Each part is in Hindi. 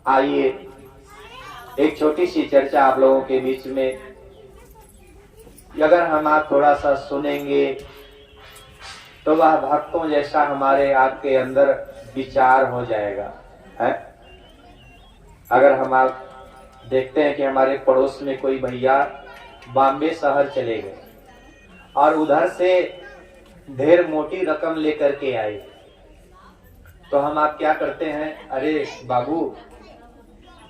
आइए एक छोटी सी चर्चा आप लोगों के बीच में, अगर हम आप थोड़ा सा सुनेंगे तो वह भक्तों जैसा हमारे आपके अंदर विचार हो जाएगा है। अगर हम आप देखते हैं कि हमारे पड़ोस में कोई भैया बॉम्बे शहर चले गए और उधर से ढेर मोटी रकम लेकर के आए, तो हम आप क्या करते हैं, अरे बाबू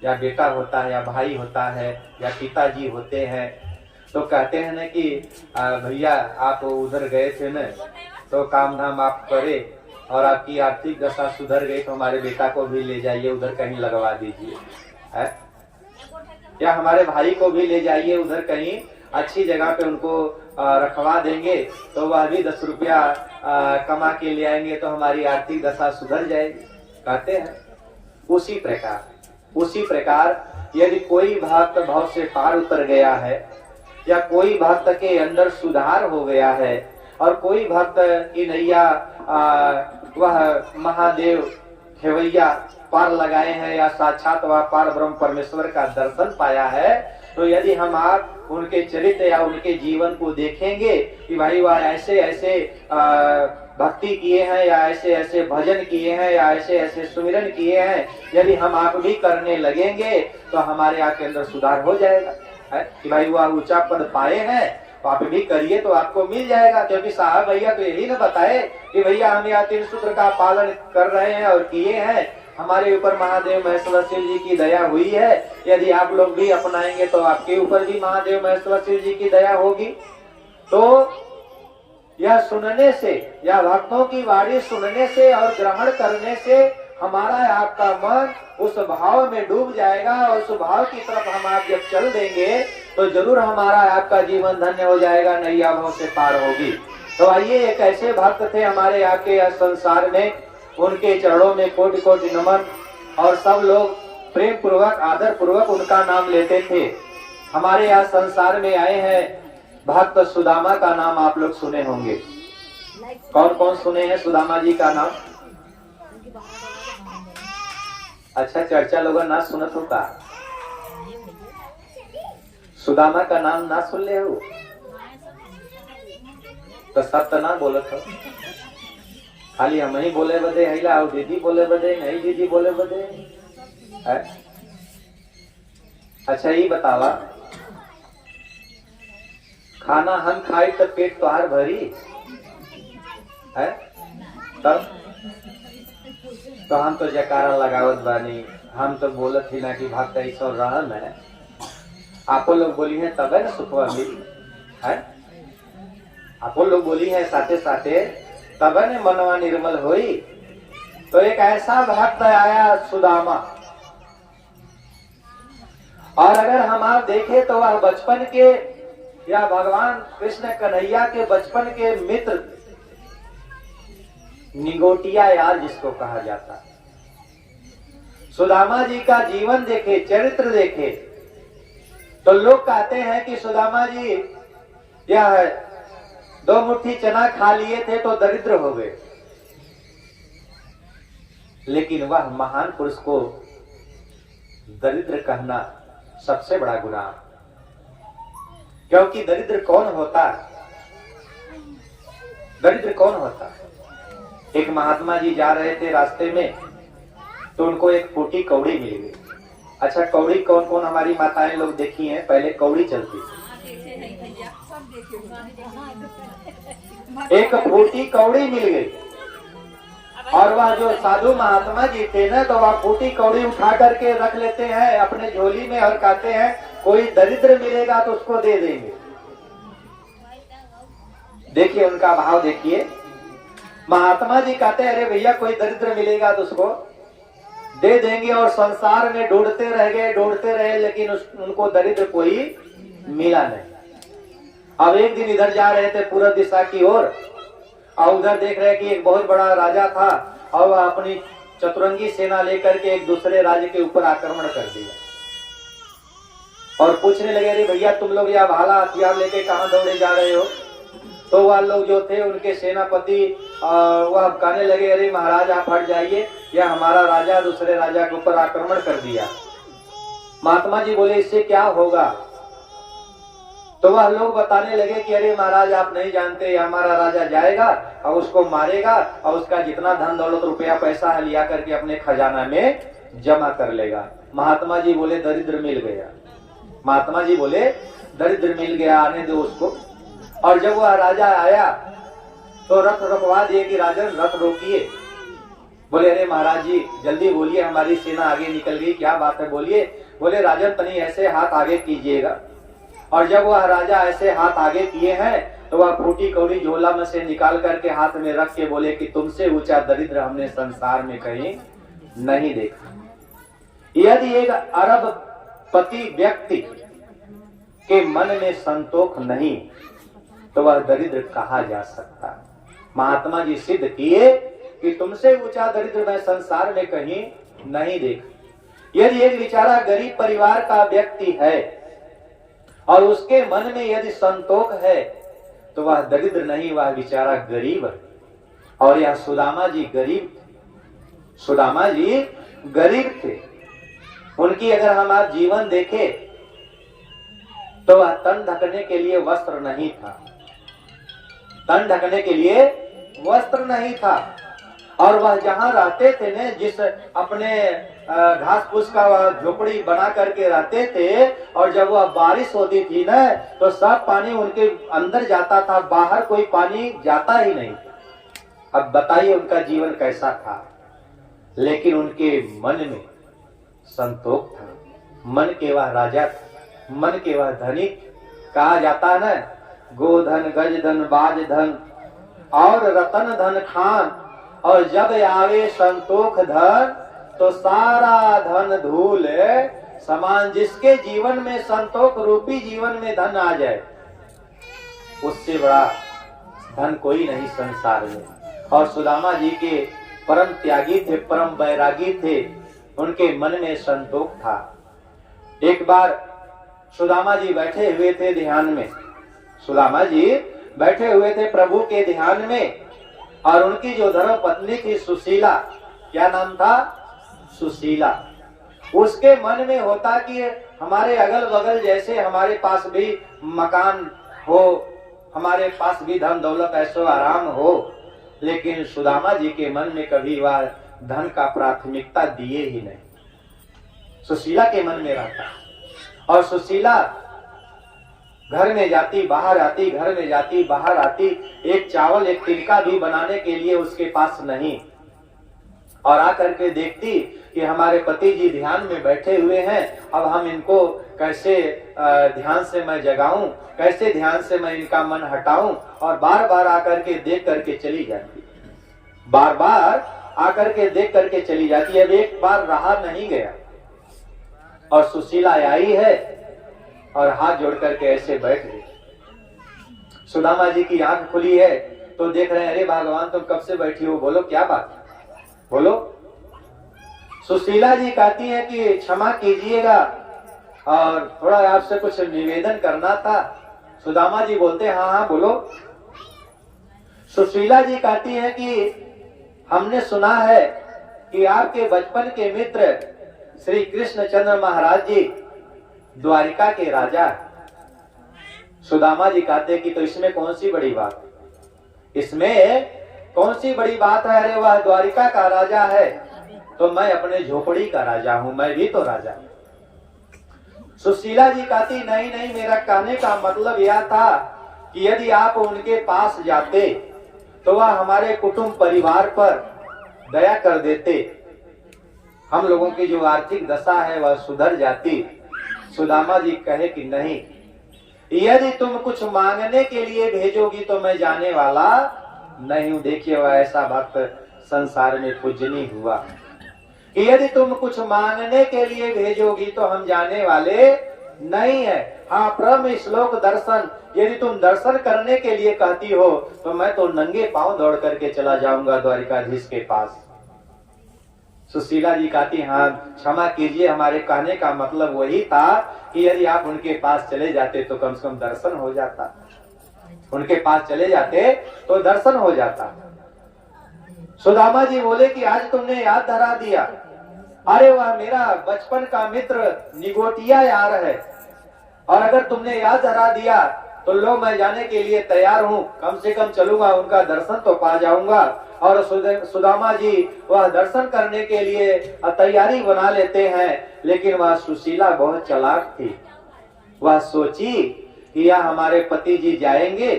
या बेटा होता है या भाई होता है या पिताजी होते हैं, तो कहते हैं ना कि भैया आप उधर गए थे न, तो काम धाम आप करे और आपकी आर्थिक दशा सुधर गई तो हमारे बेटा को भी ले जाइए उधर कहीं लगवा दीजिए है, या हमारे भाई को भी ले जाइए उधर कहीं अच्छी जगह पे उनको रखवा देंगे तो वह भी 10 रुपया कमा के ले आएंगे तो हमारी आर्थिक दशा सुधर जाएगी, कहते हैं। उसी प्रकार यदि कोई भक्त भाव से पार उतर गया है या कोई भक्त के अंदर सुधार हो गया है और कोई भक्त की नैया वह महादेव खेवैया पार लगाए हैं या साक्षात वह पार ब्रह्म परमेश्वर का दर्शन पाया है, तो यदि हम आप उनके चरित्र या उनके जीवन को देखेंगे कि भाई वह ऐसे ऐसे भक्ति किए हैं या ऐसे ऐसे भजन किए हैं या ऐसे ऐसे सुमिरन किए हैं, यदि हम आप भी करने लगेंगे तो हमारे आपके अंदर सुधार हो जाएगा है कि भाई वह ऊंचा पद पाए हैं तो आप भी करिए तो आपको मिल जाएगा। क्योंकि साहब भैया तो यही न बताए कि भैया हम यहाँ 3 सूत्र का पालन कर रहे हैं और किए हैं, हमारे ऊपर महादेव महेश्वर शिव जी की दया हुई है, यदि आप लोग भी अपनाएंगे तो आपके ऊपर भी महादेव महेश्वर शिव जी की दया होगी। तो यह सुनने से या भक्तों की वाणी सुनने से और ग्रहण करने से हमारा आपका मन उस भाव में डूब जाएगा और उस भाव की तरफ हम आप जब चल देंगे तो जरूर हमारा आपका जीवन धन्य हो जाएगा, नैया भाव से पार होगी। तो आइए एक ऐसे भक्त थे हमारे आपके संसार में, उनके चरणों में कोटि कोटि नमन और सब लोग प्रेम पूर्वक आदर पूर्वक उनका नाम लेते थे। हमारे यहाँ संसार में आए हैं भक्त सुदामा का नाम आप लोग सुने होंगे। कौन कौन सुने हैं सुदामा जी का नाम? अच्छा चर्चा लोग ना सुनत हो का? सुदामा का नाम ना सुन ले हो तो सब तो ना बोलत हो, खाली हम ही बोले बदे हैला और दीदी बोले बदे नहीं दीदी बोले बदे है। अच्छा ये बतावा, खाना हम खाई तो पेट तोहार भरी है, तब तो हम तो जयकारा लगावत बानी, हम तो बोलत ही ना कि भक्त ऐसा रहन है, आपो लोग बोली है तब है ना सुखवा मिली है, आपो लोग बोली है साथे साथे तब है ना मनवा निर्मल होई। तो एक ऐसा भक्त आया सुदामा, और अगर हम आप देखे तो वह बचपन के या भगवान कृष्ण कन्हैया के बचपन के मित्र निगोटिया यार जिसको कहा जाता है, सुदामा जी का जीवन देखे, चरित्र देखे तो लोग कहते हैं कि सुदामा जी यह 2 मुट्ठी चना खा लिए थे तो दरिद्र हो गए, लेकिन वह महान पुरुष को दरिद्र कहना सबसे बड़ा गुनाह, क्योंकि दरिद्र कौन होता है? दरिद्र कौन होता है? एक महात्मा जी जा रहे थे रास्ते में तो उनको एक फूटी कौड़ी मिल गई। अच्छा कौड़ी कौन कौन हमारी माताएं लोग देखी हैं, पहले कौड़ी चलती, एक फूटी कौड़ी मिल गई और वह जो साधु महात्मा जी थे ना तो वह फूटी कौड़ी उठा करके रख लेते हैं अपने झोली में और कहते हैं कोई दरिद्र मिलेगा तो उसको दे देंगे। देखिए उनका भाव देखिए, महात्मा जी कहते हैं अरे भैया कोई दरिद्र मिलेगा तो उसको दे देंगे, और संसार में ढूंढते रहे लेकिन उनको दरिद्र कोई मिला नहीं। अब एक दिन इधर जा रहे थे पूर्व दिशा की ओर और उधर देख रहे कि एक बहुत बड़ा राजा था और वह अपनी चतुरंगी सेना लेकर के एक दूसरे राज्य के ऊपर आक्रमण कर दिया और पूछने लगे अरे भैया तुम लोग यह भाला हथियार लेके कहां दौड़े जा रहे हो? तो वह लोग जो थे उनके सेनापति वह कहने लगे, अरे महाराज आप हट जाइए, यह हमारा राजा दूसरे राजा के ऊपर आक्रमण कर दिया। महात्मा जी बोले, इससे क्या होगा? तो वह लोग बताने लगे कि अरे महाराज आप नहीं जानते, हमारा राजा जाएगा और उसको मारेगा और उसका जितना धन दौलत रुपया पैसा है लिया करके अपने खजाना में जमा कर लेगा। महात्मा जी बोले, दरिद्र मिल गया। महात्मा जी बोले, दरिद्र मिल गया, आने दो उसको। और जब वह राजा आया तो रथ रुकवा दिए कि राजन रथ रोकिए। बोले, अरे महाराज जी जल्दी बोलिए, हमारी सेना आगे निकल गई, क्या बात है बोलिए। बोले, राजन तनी ऐसे हाथ आगे कीजिएगा। और जब वह राजा ऐसे हाथ आगे किए हैं तो वह फूटी कौड़ी झोला में से निकाल करके हाथ में रख के बोले कि तुमसे ऊंचा दरिद्र हमने संसार में कहीं नहीं देखा। यदि एक अरबपति व्यक्ति के मन में संतोष नहीं तो वह दरिद्र कहा जा सकता। महात्मा जी सिद्ध किए कि तुमसे ऊंचा दरिद्र मैं संसार में कहीं नहीं देखा। यदि एक बेचारा गरीब परिवार का व्यक्ति है और उसके मन में यदि संतोष है तो वह दरिद्र नहीं, वह बेचारा गरीब है। और यह सुदामा जी गरीब थे। सुदामा जी गरीब थे। उनकी अगर हम आप जीवन देखें तो वह तन ढकने के लिए वस्त्र नहीं था। तन ढकने के लिए वस्त्र नहीं था। और वह जहां रहते थे न, जिस अपने घास फूस का वह झोपड़ी बना करके रहते थे, और जब वह बारिश होती थी न तो सब पानी उनके अंदर जाता था, बाहर कोई पानी जाता ही नहीं। अब बताइए उनका जीवन कैसा था। लेकिन उनके मन में संतोष था। मन के वह राजा था, मन के वह धनिक। कहा जाता है न, गोधन गज धन बाज धन और रतन धन खान, और जब आवे संतोष धन तो सारा धन धूल समान। जिसके जीवन में संतोष रूपी जीवन में धन आ जाए उससे बड़ा धन कोई नहीं संसार में। और सुदामा जी के परम त्यागी थे, परम बैरागी थे, उनके मन में संतोष था। एक बार सुदामा जी बैठे हुए थे ध्यान में। सुदामा जी बैठे हुए थे प्रभु के ध्यान में, और उनकी जो धर्म पत्नी थी सुशीला, क्या नाम था? सुशीला। उसके मन में होता कि हमारे अगल बगल जैसे हमारे पास भी मकान हो, हमारे पास भी धन दौलत ऐशो आराम हो, लेकिन सुदामा जी के मन में कभी वह धन का प्राथमिकता दिए ही नहीं। सुशीला के मन में रहता। और सुशीला घर में जाती बाहर आती, घर में जाती बाहर आती, एक चावल एक तिनका भी बनाने के लिए उसके पास नहीं। और आकर के देखती कि हमारे पति जी ध्यान में बैठे हुए हैं, अब हम इनको कैसे ध्यान से मैं जगाऊं, कैसे ध्यान से मैं इनका मन हटाऊं। और बार बार आकर के देख करके चली जाती, बार बार आकर के देख करके चली जाती। अब एक बार रहा नहीं गया और सुशीला आई है और हाथ जोड़ करके ऐसे बैठ गई। सुदामा जी की आंख खुली है तो देख रहे हैं, अरे भगवान तुम कब से बैठी हो, बोलो क्या बात, बोलो। सुशीला जी कहती है कि क्षमा कीजिएगा और थोड़ा आपसे कुछ निवेदन करना था। सुदामा जी बोलते हाँ हाँ बोलो। सुशीला जी कहती है कि हमने सुना है कि आपके बचपन के मित्र श्री कृष्णचंद्र महाराज जी द्वारिका के राजा। सुदामा जी कहते कि तो इसमें कौन सी बड़ी बात, इसमें कौन सी बड़ी बात है? अरे वह द्वारिका का राजा है तो मैं अपने झोपड़ी का राजा हूं, मैं भी तो राजा। सुशीला जी कहती नहीं नहीं, मेरा कहने का मतलब यह था कि यदि आप उनके पास जाते तो वह हमारे कुटुंब परिवार पर दया कर देते, हम लोगों की जो आर्थिक दशा है वह सुधर जाती। सुदामा जी कहे कि नहीं, यदि तुम कुछ मांगने के लिए भेजोगी तो मैं जाने वाला नहीं हूं। देखिए वह ऐसा भक्त संसार में पूजनीय हुआ कि यदि तुम कुछ मांगने के लिए भेजोगी तो हम जाने वाले नहीं है। हाँ, परम श्लोक दर्शन, यदि तुम दर्शन करने के लिए कहती हो तो मैं तो नंगे पांव दौड़ करके चला जाऊंगा द्वारिकाधीश के पास। सुशीला जी कहती हाँ क्षमा कीजिए, हमारे कहने का मतलब वही था कि यदि आप उनके पास चले जाते तो कम से कम दर्शन हो जाता, उनके पास चले जाते तो दर्शन हो जाता। सुदामा जी बोले कि आज तुमने याद धरा दिया। अरे वह मेरा बचपन का मित्र निगोटिया यार है, और अगर तुमने याद धरा दिया तो लो मैं जाने के लिए तैयार हूँ, कम से कम चलूंगा, उनका दर्शन तो पा जाऊंगा। और सुदामा जी वह दर्शन करने के लिए तैयारी बना लेते हैं। लेकिन वह सुशीला बहुत चालाक थी। वह सोची कि यह हमारे पति जी जाएंगे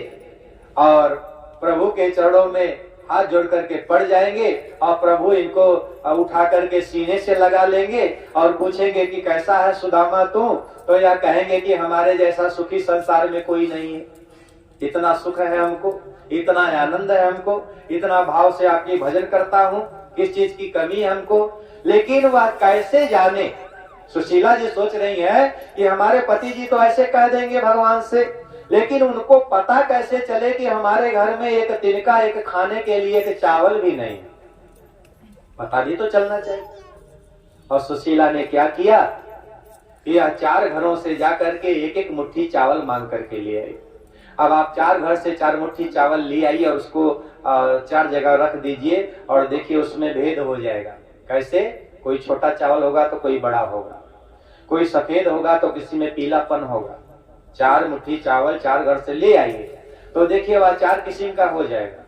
और प्रभु के चरणों में हाथ जोड़ करके पड़ जाएंगे, और प्रभु इनको उठा करके सीने से लगा लेंगे और पूछेंगे कि कैसा है सुदामा तू, तो यह कहेंगे कि हमारे जैसा सुखी संसार में कोई नहीं है, इतना सुख है हमको, इतना आनंद है हमको, इतना भाव से आपकी भजन करता हूँ, किस चीज की कमी है हमको। लेकिन वह कैसे जाने, सुशीला जी सोच रही है कि हमारे पति जी तो ऐसे कह देंगे भगवान से, लेकिन उनको पता कैसे चले कि हमारे घर में एक तिनका, एक खाने के लिए एक चावल भी नहीं, पता भी तो चलना चाहिए। और सुशीला ने क्या किया, यह 4 घरों से जाकर के एक एक मुट्ठी चावल मांग करके ले आई। अब आप 4 घर से 4 मुट्ठी चावल ले आइए और उसको 4 जगह रख दीजिए, और देखिए उसमें भेद हो जाएगा। कैसे, कोई छोटा चावल होगा तो कोई बड़ा होगा, कोई सफेद होगा तो किसी में पीलापन होगा। 4 मुट्ठी चावल 4 घर से ले आइए तो देखिए वह 4 किस्म का हो जाएगा।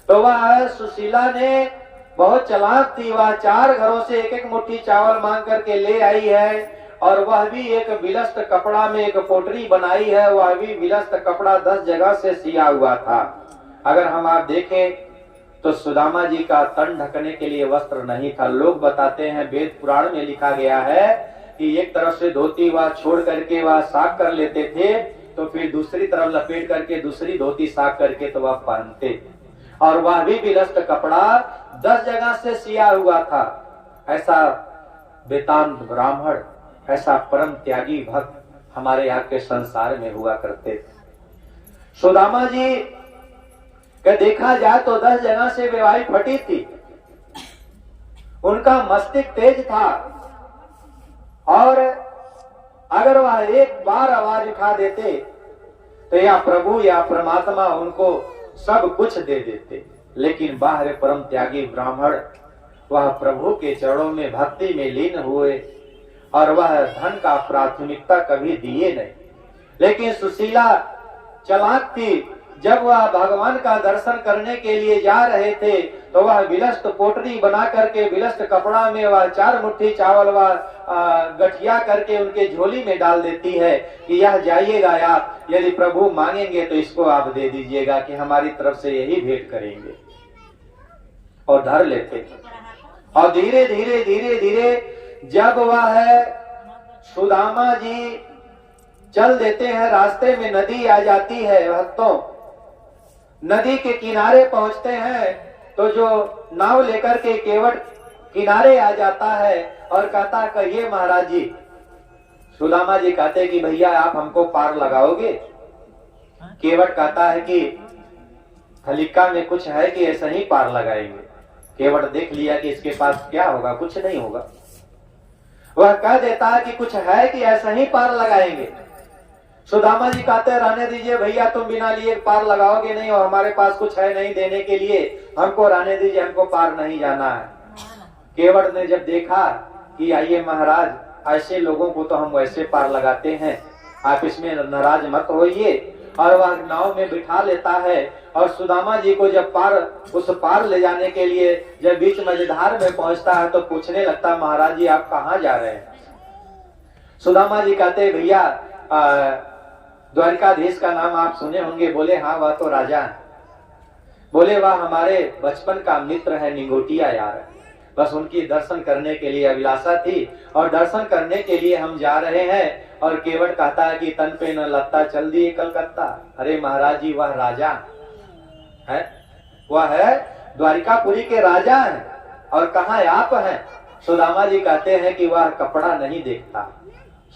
तो वह सुशीला ने बहुत चालाक थी, वह 4 घरों से एक एक मुट्ठी चावल मांग करके ले आई है, और वह भी एक विलस्त कपड़ा में एक पोटरी बनाई है, वह भी विलस्त कपड़ा 10 जगह से सिया हुआ था। अगर हम आप देखें तो सुदामा जी का तन ढकने के लिए वस्त्र नहीं था। लोग बताते हैं, वेद पुराण में लिखा गया है कि एक तरफ से धोती वह छोड़ करके वह साफ कर लेते थे, तो फिर दूसरी तरफ लपेट करके दूसरी धोती साफ करके तो वह पहनते, और वह भी विलस्त कपड़ा 10 जगह से सिया हुआ था। ऐसा वेदांत ब्राह्मण, ऐसा परम त्यागी भक्त हमारे यहाँ के संसार में हुआ करते थे। सुदामा जी का देखा जाए तो 10 जगह से बेवाई फटी थी, उनका मस्तिष्क तेज था, और अगर वह एक बार आवाज उठा देते तो या प्रभु या परमात्मा उनको सब कुछ दे देते। लेकिन बाहर परम त्यागी ब्राह्मण वह प्रभु के चरणों में भक्ति में लीन हुए, और वह धन का प्राथमिकता कभी दिए नहीं। लेकिन सुशीला चालाक थी, जब वह भगवान का दर्शन करने के लिए जा रहे थे तो वह विलस्त पोटरी बना करके विलस्त कपड़ा में वह 4 मुट्ठी चावल वह गठिया करके उनके झोली में डाल देती है कि यह जाइएगा आप, यदि प्रभु मांगेंगे तो इसको आप दे दीजिएगा कि हमारी तरफ से यही भेंट करेंगे, और धर लेते। और धीरे धीरे धीरे धीरे जब वह सुदामा जी चल देते हैं, रास्ते में नदी आ जाती है। भक्तों, नदी के किनारे पहुंचते हैं तो जो नाव लेकर के केवट किनारे आ जाता है और कहता, कहिए महाराज जी। सुदामा जी कहते कि भैया आप हमको पार लगाओगे। केवट कहता है कि थलिका में कुछ है कि ऐसा ही पार लगाएंगे। केवट देख लिया कि इसके पास क्या होगा, कुछ नहीं होगा। वह कह देता है कि कुछ है कि ऐसा ही पार लगाएंगे। सुदामा जी कहते हैं, रहने दीजिए भैया, तुम बिना लिए पार लगाओगे नहीं, और हमारे पास कुछ है नहीं देने के लिए, हमको रहने दीजिए, हमको पार नहीं जाना है। केवट ने जब देखा कि आइए महाराज, ऐसे लोगों को तो हम वैसे पार लगाते हैं, आप इसमें नाराज मत होइए, और वह नाव में बिठा लेता है। और सुदामा जी को जब उस पार ले जाने के लिए जब बीच मझधार में पहुंचता है तो पूछने लगता, महाराज जी आप कहाँ जा रहे हैं? सुदामा जी कहते, भैया द्वारिकाधीश का नाम आप सुने होंगे। बोले हाँ, वह तो राजा है। बोले वह हमारे बचपन का मित्र है, निगोटिया यार, बस उनकी दर्शन करने के लिए अभिलाषा थी, और दर्शन करने के लिए हम जा रहे हैं। और केवट कहता है कि तन पे न लत्ता, चल दिए कलकत्ता। अरे महाराज जी, वह राजा है, वह है द्वारिकापुरी के राजा हैं, और कहाँ आप हैं? सुदामा जी कहते हैं कि वह कपड़ा नहीं देखता।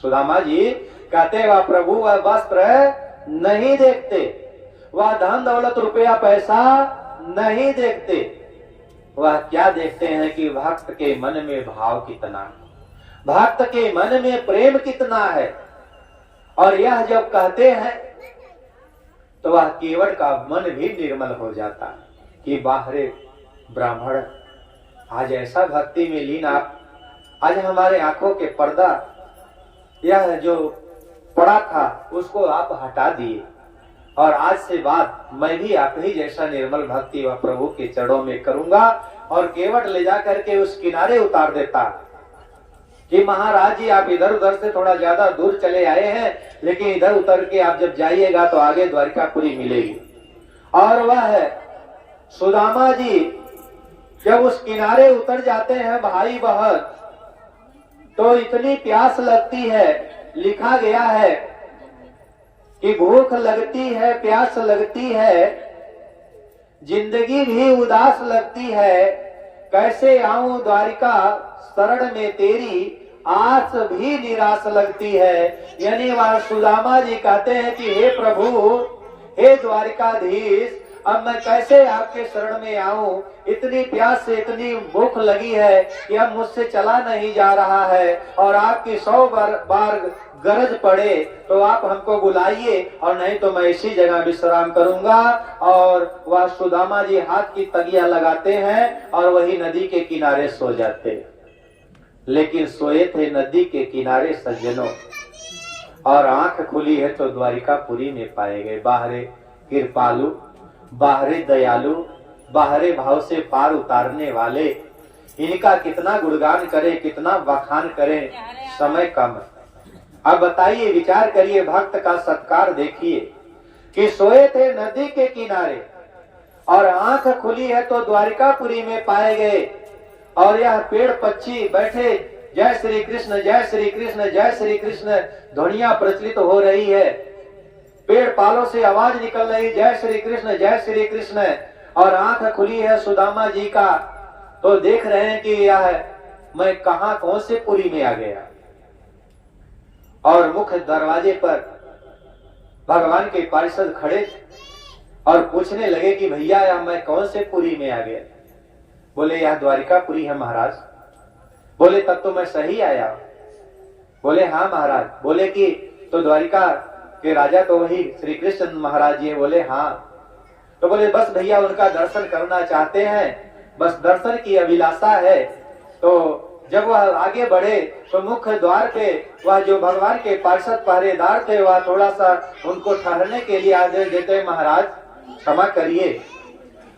सुदामा जी कहते वह प्रभु वह वस्त्र नहीं देखते, वह धन दौलत रुपया पैसा नहीं देखते। वह क्या देखते हैं कि भक्त के मन में भाव कितना, भक्त के मन में प्रेम कितना है। और यह जब कहते हैं तो वह केवट का मन भी निर्मल हो जाता है कि बाहरे ब्राह्मण आज ऐसा भक्ति में लीन आप, आज हमारे आंखों के पर्दा यह जो पड़ा था उसको आप हटा दिए और आज से बाद मैं भी आप ही जैसा निर्मल भक्ति व प्रभु के चरणों में करूंगा और केवट ले जा करके उस किनारे उतार देता कि महाराज जी आप इधर उधर से थोड़ा ज्यादा दूर चले आए हैं, लेकिन इधर उतर के आप जब जाइएगा तो आगे द्वारिकापुरी मिलेगी। और वह है सुदामा जी जब उस किनारे उतर जाते हैं भाई बहन, तो इतनी प्यास लगती है, लिखा गया है कि भूख लगती है, प्यास लगती है, जिंदगी भी उदास लगती है, कैसे आऊं द्वारिका शरण में तेरी, आस भी निराश लगती है। यानी वह सुदामा जी कहते हैं कि हे प्रभु, हे द्वारिकाधीश, अब मैं कैसे आपके शरण में आऊं, इतनी प्यास से इतनी भूख लगी है कि अब मुझसे चला नहीं जा रहा है और आपकी 100 बार गरज पड़े तो आप हमको बुलाइए और नहीं तो मैं इसी जगह विश्राम करूंगा। और वह सुदामा जी हाथ की तगिया लगाते हैं और वही नदी के किनारे सो जाते। लेकिन सोए थे नदी के किनारे सज्जनों, और आंख खुली है तो द्वारिकापुरी में पाए गए। बाहरे कृपालु, बाहरे दयालु, बाहरे भाव से पार उतारने वाले, इनका कितना गुणगान करें, कितना बखान करें, समय कम। अब बताइए, विचार करिए, भक्त का सत्कार देखिए कि सोए थे नदी के किनारे और आंख खुली है तो द्वारिकापुरी में पाए गए। और यह पेड़ पक्षी बैठे जय श्री कृष्ण, जय श्री कृष्ण, जय श्री कृष्ण ध्वनियां प्रचलित हो रही है, पेड़ पालों से आवाज निकल रही जय श्री कृष्ण, जय श्री कृष्ण, और आंख खुली है सुदामा जी का, तो देख रहे हैं कि यह मैं कहां कौन से पुरी में आ गया। और मुख्य दरवाजे पर भगवान के पार्षद खड़े और पूछने लगे कि भैया यह मैं कौन से पुरी में आ गया। बोले यह द्वारिकापुरी है महाराज। बोले तब तो मैं सही आया। बोले हाँ महाराज। बोले कि तो द्वारिका के राजा तो वही श्री कृष्ण महाराज जी है। बोले हाँ। तो बोले बस भैया उनका दर्शन करना चाहते हैं, बस दर्शन की अभिलाषा है। तो जब वह आगे बढ़े तो मुख्य द्वार पे वह जो भगवान के पार्षद पहरेदार थे वह थोड़ा सा उनको ठहरने के लिए आदेश देते, महाराज क्षमा करिए,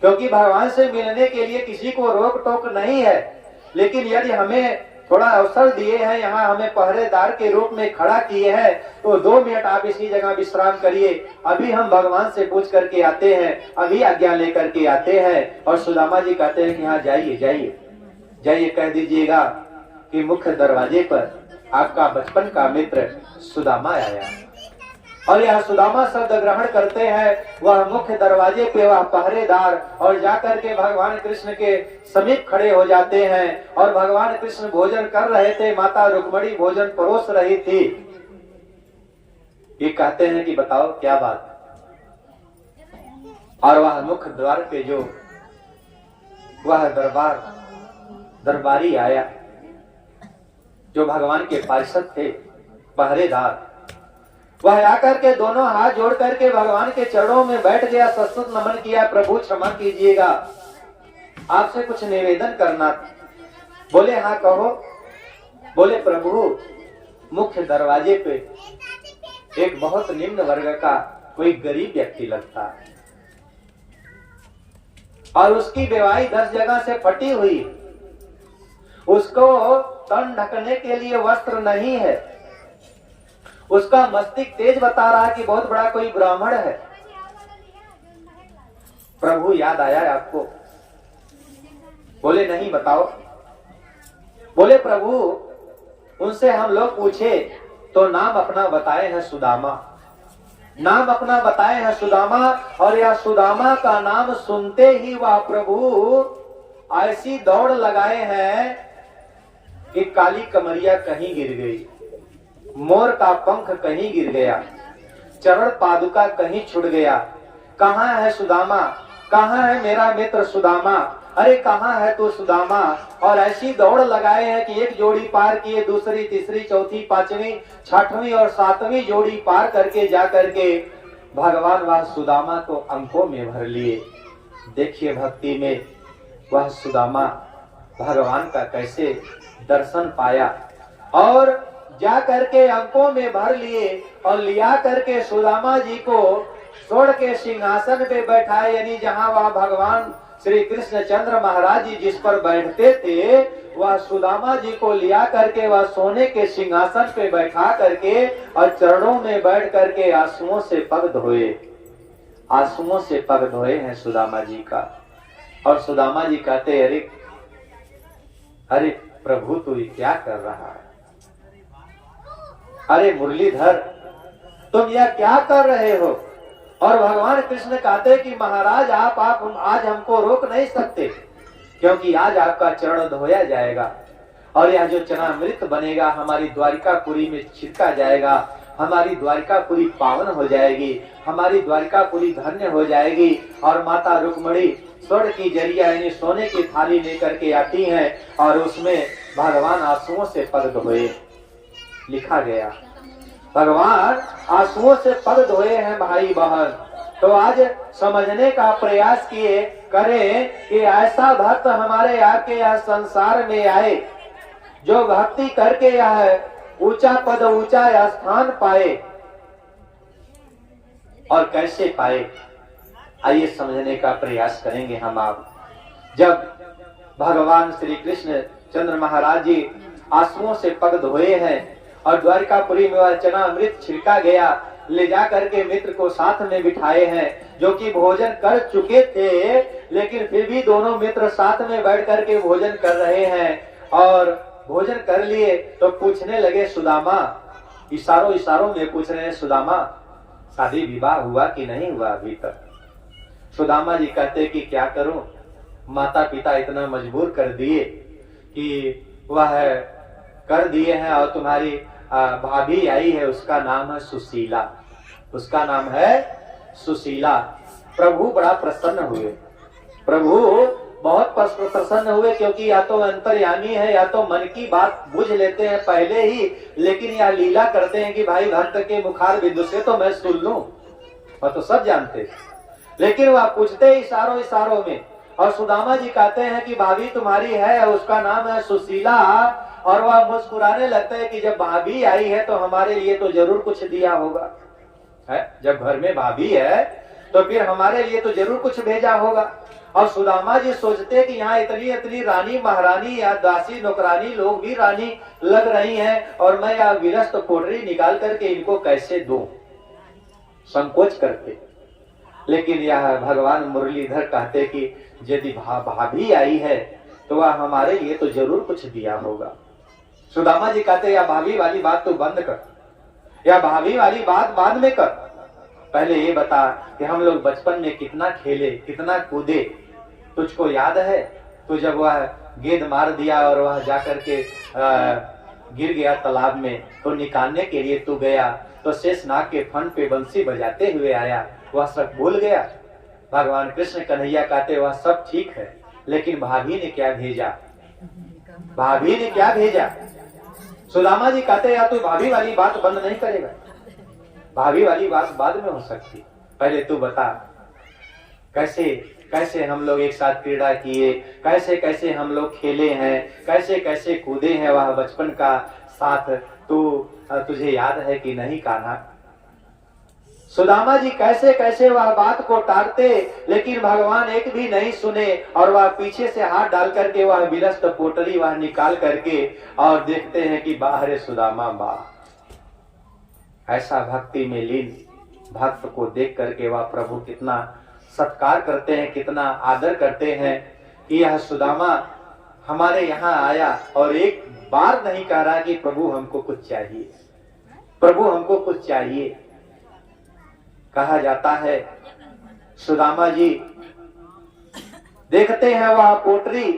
क्योंकि भगवान से मिलने के लिए किसी को रोक टोक नहीं है, लेकिन यदि हमें थोड़ा अवसर दिए हैं, यहाँ हमें पहरेदार के रूप में खड़ा किए हैं, तो 2 मिनट आप इसी जगह विश्राम करिए, अभी हम भगवान से पूछ करके आते हैं, अभी आज्ञा लेकर के आते हैं। और सुदामा जी कहते हैं कि हाँ जाइए जाइए जाइए, कह दीजिएगा कि मुख्य दरवाजे पर आपका बचपन का मित्र सुदामा आया। और यह सुदामा शब्द ग्रहण करते हैं, वह मुख्य दरवाजे पे वह पहरेदार और जाकर के भगवान कृष्ण के समीप खड़े हो जाते हैं। और भगवान कृष्ण भोजन कर रहे थे, माता रुक्मणी भोजन परोस रही थी। ये कहते हैं कि बताओ क्या बात। और वह मुख्य द्वार पे जो वह दरबारी आया, जो भगवान के पार्षद थे पहरेदार, वह आकर के दोनों हाथ जोड़ करके भगवान के चरणों में बैठ गया, सस्तुत नमन किया, प्रभु क्षमा कीजिएगा, आपसे कुछ निवेदन करना। बोले हाँ कहो। बोले प्रभु मुख्य दरवाजे पे एक बहुत निम्न वर्ग का कोई गरीब व्यक्ति लगता है और उसकी बेवाई 10 जगह से फटी हुई, उसको तन ढकने के लिए वस्त्र नहीं है, उसका मस्तिष्क तेज बता रहा है कि बहुत बड़ा कोई ब्राह्मण है। प्रभु याद आया है आपको? बोले नहीं, बताओ। बोले प्रभु उनसे हम लोग पूछे तो नाम अपना बताए हैं सुदामा, नाम अपना बताए हैं सुदामा। और यह सुदामा का नाम सुनते ही वह प्रभु ऐसी दौड़ लगाए हैं कि काली कमरिया कहीं गिर गई, मोर का पंख कहीं गिर गया, चरण पादुका कहीं छुट गया। कहाँ है सुदामा, कहाँ है मेरा मित्र सुदामा, अरे कहाँ है तू सुदामा। और ऐसी दौड़ लगाए हैं कि एक जोड़ी पार किए, दूसरी, तीसरी, चौथी, 5वीं, 6वीं और 7वीं जोड़ी पार करके जा करके भगवान वह सुदामा को अंकों में भर लिए। देखिए भक्ति में वह सुदामा भगवान का कैसे दर्शन पाया और जा करके अंकों में भर लिए और लिया करके सुदामा जी को छोड़ के सिंहासन पे बैठाए, यानी जहां वह भगवान श्री कृष्ण चंद्र महाराज जी जिस पर बैठते थे वह सुदामा जी को लिया करके वह सोने के सिंहासन पे बैठा करके और चरणों में बैठ करके आंसुओं से पग धोए, आंसुओं से पग धोए हैं सुदामा जी का। और सुदामा जी कहते अरे अरे प्रभु तू क्या कर रहा है, अरे मुरलीधर तुम यह क्या कर रहे हो। और भगवान कृष्ण कहते कि महाराज आप आज हमको रोक नहीं सकते, क्योंकि आज आपका चरण धोया जाएगा और यह जो चरणामृत बनेगा हमारी द्वारिकापुरी में छिड़का जाएगा, हमारी द्वारिकापुरी पावन हो जाएगी, हमारी द्वारिकापुरी धन्य हो जाएगी। और माता रुक्मणी स्वर्ण की जरिया यानी सोने की थाली लेकर के आती हैं और उसमें भगवान आंसुओं से पग धोए, लिखा गया भगवान आंसुओं से पग धोए हैं भाई बहन। तो आज समझने का प्रयास किए करें कि ऐसा भक्त हमारे आके यह संसार में आए जो भक्ति करके यह ऊंचा पद ऊंचा स्थान पाए, और कैसे पाए आइए समझने का प्रयास करेंगे हम आप। जब भगवान श्री कृष्ण चंद्र महाराज जी आंसुओं से पग धोए हैं और द्वारिकापुरी में वह चरणामृत छिड़का गया, ले जा करके मित्र को साथ में बिठाए हैं जो कि भोजन कर चुके थे, लेकिन फिर भी दोनों मित्र साथ में बैठ करके भोजन कर रहे हैं। और भोजन कर लिए तो पूछने लगे सुदामा, इशारों इशारों में पूछ रहे हैं सुदामा शादी विवाह हुआ कि नहीं हुआ अभी तक। सुदामा जी कहते कि क्या करूं, माता पिता इतना मजबूर कर दिए कि वह कर दिए हैं और तुम्हारी भाभी आई है उसका नाम है सुशीला, उसका नाम है सुशीला। प्रभु बड़ा प्रसन्न हुए, प्रभु बहुत प्रसन्न हुए, क्योंकि या तो अंतर्यामी है या तो मन की बात बुझ लेते हैं पहले ही, लेकिन यह लीला करते हैं कि भाई भक्त के मुखार बिंदु से तो मैं सुन लूं, वह तो सब जानते, लेकिन वह पूछते इशारों इशारों में। और सुदामा जी कहते हैं कि भाभी तुम्हारी है, उसका नाम है सुशीला। और वह मुस्कुराने लगता है कि जब भाभी आई है तो हमारे लिए तो जरूर कुछ दिया होगा, है जब घर में भाभी है तो फिर हमारे लिए तो जरूर कुछ भेजा होगा। और सुदामा जी सोचते कि यहाँ इतनी इतनी रानी महारानी या दासी नौकरानी लोग भी रानी लग रही हैं और मैं यह विरस्त पोटरी निकाल करके इनको कैसे दूं, संकोच करते। लेकिन यह भगवान मुरलीधर कहते कि यदि भाभी आई है तो वह हमारे लिए तो जरूर कुछ दिया होगा। सुदामा जी कहते या भाभी वाली बात तो बंद कर, या भाभी वाली बात बाद में कर, पहले ये बता कि हम लोग बचपन में कितना खेले कितना कूदे, तुझको याद है? तो जब वह गेंद मार दिया और वह जाकर के गिर गया तालाब में, तो निकालने के लिए तू गया तो शेषनाग के फन पे बंसी बजाते हुए आया, वह सब भूल गया। भगवान कृष्ण कन्हैया कहते वह सब ठीक है, लेकिन भाभी ने क्या भेजा, भाभी ने क्या भेजा। सुदामा जी कहते या तू भाभी वाली बात बंद नहीं करेगा, भाभी वाली बात बाद में हो सकती, पहले तू बता कैसे कैसे हम लोग एक साथ क्रीड़ा किए, कैसे कैसे हम लोग खेले हैं, कैसे कैसे कूदे हैं, वह बचपन का साथ तुझे याद है कि नहीं कान्हा। सुदामा जी कैसे कैसे वह बात को टालते, लेकिन भगवान एक भी नहीं सुने और वह पीछे से हाथ डाल करके वह विरस्त पोटली वह निकाल करके और देखते हैं कि बाहर सुदामा बा। ऐसा भक्ति में लीन भक्त को देख करके वह प्रभु कितना सत्कार करते हैं, कितना आदर करते हैं कि यह सुदामा हमारे यहाँ आया और एक बार नहीं कह रहा कि प्रभु हमको कुछ चाहिए, प्रभु हमको कुछ चाहिए। कहा जाता है सुदामा जी देखते हैं वह पोटरी,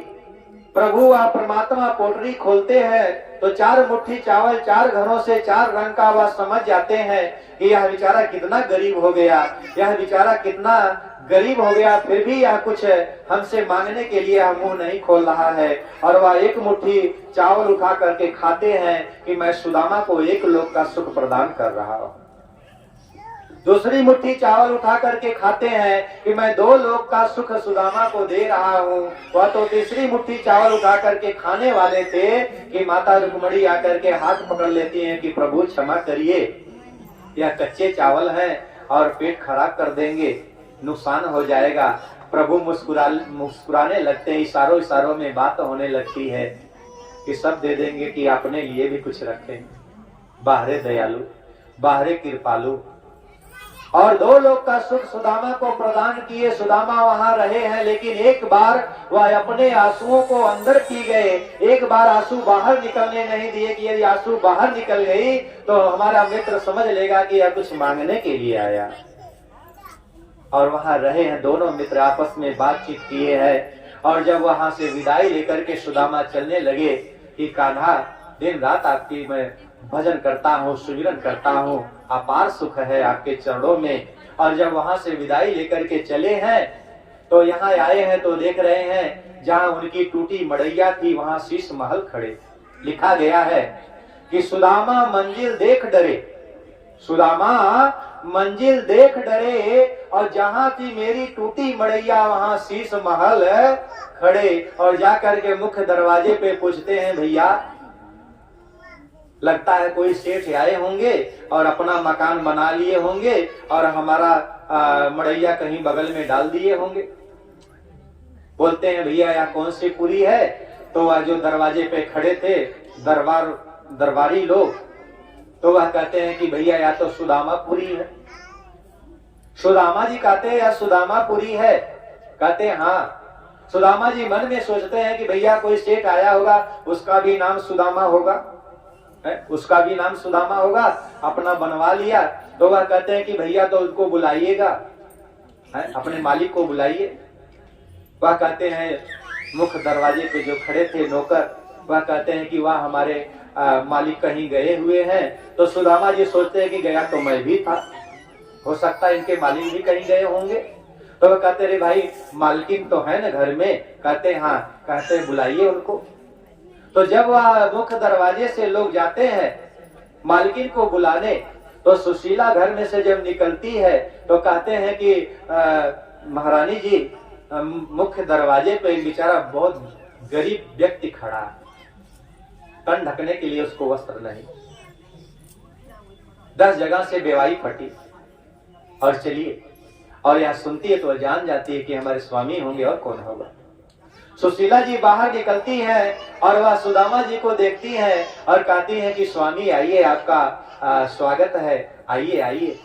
प्रभु वह परमात्मा पोटरी खोलते हैं तो 4 मुट्ठी चावल 4 घरों से 4 रंग का वह समझ जाते हैं कि यह बेचारा कितना गरीब हो गया, यह बेचारा कितना गरीब हो गया, फिर भी यह कुछ हमसे मांगने के लिए यह मुंह नहीं खोल रहा है। और वह 1 मुट्ठी चावल उठा करके खाते हैं कि मैं सुदामा को 1 लोक का सुख प्रदान कर रहा हूं। दूसरी मुट्ठी चावल उठा करके खाते हैं कि मैं 2 लोग का सुख सुदामा को दे रहा हूँ। वह तो तीसरी मुट्ठी चावल उठा करके खाने वाले थे कि माता रुक्मणी आकर के हाथ पकड़ लेती हैं कि प्रभु क्षमा करिए, यह कच्चे चावल हैं और पेट खराब कर देंगे, नुकसान हो जाएगा। प्रभु मुस्कुराने लगते हैं, इशारों इशारों में बात होने लगती है कि सब दे देंगे कि अपने लिए भी कुछ रखें। बाहरे दयालु, बाहरे कृपालु। और 2 लोग का सुख सुदामा को प्रदान किए। सुदामा वहां रहे हैं, लेकिन एक बार वह अपने आंसुओं को अंदर पी गए, एक बार आंसू बाहर निकलने नहीं दिए कि यदि आंसू बाहर निकल गई तो हमारा मित्र समझ लेगा कि यह कुछ मांगने के लिए आया। और वहां रहे हैं, दोनों मित्र आपस में बातचीत किए हैं। और जब वहां से विदाई लेकर के सुदामा चलने लगे कि कान्हा, दिन रात आपकी मैं भजन करता हूँ, सुमिरन करता हूँ, अपार सुख है आपके चरणों में। और जब वहां से विदाई लेकर के चले हैं तो यहाँ आए हैं तो देख रहे हैं जहाँ उनकी टूटी मड़ैया थी वहां शीश महल खड़े। लिखा गया है कि सुदामा मंजिल देख डरे, सुदामा मंजिल देख डरे, और जहां थी मेरी टूटी मड़ैया वहां शीश महल खड़े। और जाकर के मुख्य दरवाजे पे पूछते हैं, भैया लगता है कोई सेठ आए होंगे और अपना मकान बना लिए होंगे और हमारा मड़ैया कहीं बगल में डाल दिए होंगे। बोलते हैं भैया यह कौन सी पुरी है? तो वह जो दरवाजे पे खड़े थे दरबारी लोग, तो वह कहते हैं कि भैया या तो सुदामापुरी है। सुदामा जी कहते हैं या सुदामापुरी है? कहते हैं हाँ। सुदामा जी मन में सोचते हैं कि भैया कोई सेठ आया होगा, उसका भी नाम सुदामा होगा, उसका भी नाम सुदामा होगा, अपना बनवा लिया। तो वह कहते हैं कि भैया तो उसको बुलाइएगा, अपने मालिक को बुलाइए। वह कहते हैं, मुख्य दरवाजे पे जो खड़े थे नौकर, वह कहते हैं कि वह हमारे मालिक कहीं गए हुए हैं। तो सुदामा जी सोचते हैं कि गया तो मैं भी था, हो सकता है इनके मालिक भी कहीं गए होंगे। तो वह कहते रे भाई मालकिन तो है ना घर में? कहते हाँ। कहते बुलाइए उनको। तो जब वह मुख्य दरवाजे से लोग जाते हैं मालकिन को बुलाने, तो सुशीला घर में से जब निकलती है तो कहते हैं कि महारानी जी, मुख्य दरवाजे पे बेचारा बहुत गरीब व्यक्ति खड़ा है, तन ढकने के लिए उसको वस्त्र नहीं, 10 जगह से बेवाई फटी। और चलिए, और यह सुनती है तो जान जाती है कि हमारे स्वामी होंगे और कौन होगा। सुशीला जी बाहर निकलती हैं और वह सुदामा जी को देखती हैं और कहती हैं कि स्वामी आइए, आपका स्वागत है, आइए आइए।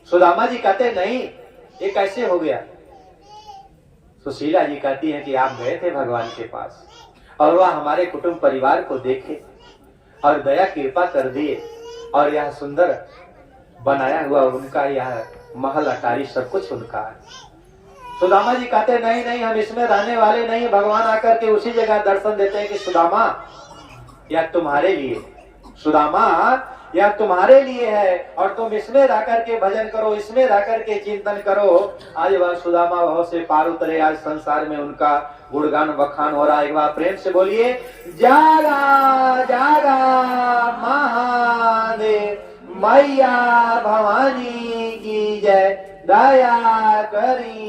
सुदामा जी कहते नहीं, ये कैसे हो गया? सुशीला जी कहती हैं कि आप गए थे भगवान के पास और वह हमारे कुटुंब परिवार को देखे और दया कृपा कर दिए, और यह सुंदर बनाया हुआ उनका यह महल अटारी सब कुछ उनका है। सुदामा जी कहते नहीं नहीं, हम इसमें रहने वाले नहीं। भगवान आकर के उसी जगह दर्शन देते हैं कि सुदामा यह तुम्हारे लिए, सुदामा यह तुम्हारे लिए है, और तुम इसमें रह करके भजन करो, इसमें रह करके चिंतन करो। आज वह सुदामा भाव से पार उतरे, आज संसार में उनका गुणगान बखान हो रहा है। एक बार प्रेम से बोलिए, जागा जागा महादेव मैया भवानी की जय, दया करी